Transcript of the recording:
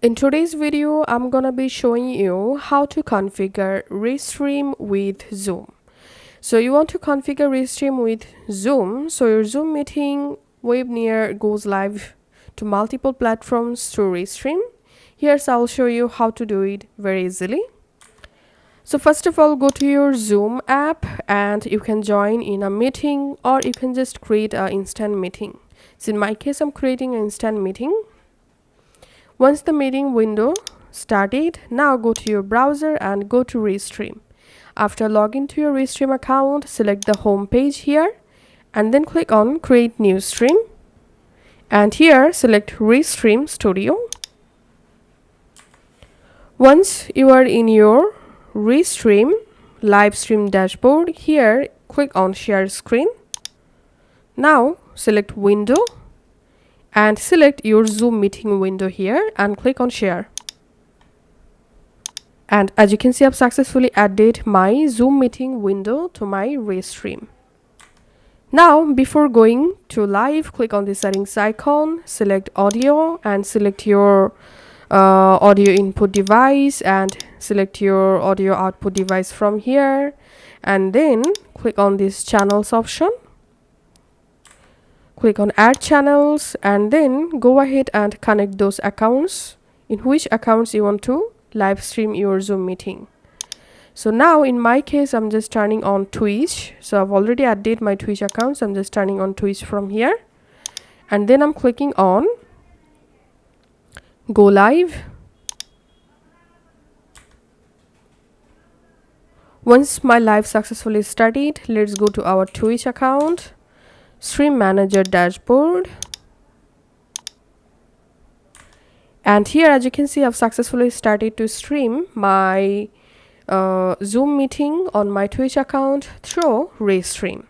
In today's video, I'm gonna be showing you how to configure restream with Zoom. So you want to configure restream with Zoom, so your Zoom meeting webinar goes live to multiple platforms through restream. Here's I'll show you how to do it very easily. So first of all, go to your Zoom app and you can join in a meeting, or you can just create an instant meeting. So in my case, I'm creating an instant meeting. Once the meeting window started, now go to your browser and go to Restream. After login to your Restream account, select the home page here and then click on Create New Stream. And here select Restream Studio. Once you are in your Restream live stream dashboard, here click on Share Screen. Now select Window and select your Zoom meeting window here and click on Share. And as you can see, I've successfully added my Zoom meeting window to my Restream. Now, before going to live, click on the settings icon, select audio and select your audio input device and select your audio output device from here, and then click on this channels option. Click on add channels and then go ahead and connect those accounts in which accounts you want to live stream your Zoom meeting. So now in my case, I'm just turning on Twitch. So I've already added my Twitch accounts. I'm just turning on Twitch from here. And then I'm clicking on Go Live. Once my live successfully started, let's go to our Twitch account. Stream Manager dashboard, and here as you can see, I've successfully started to stream my Zoom meeting on my Twitch account through Restream.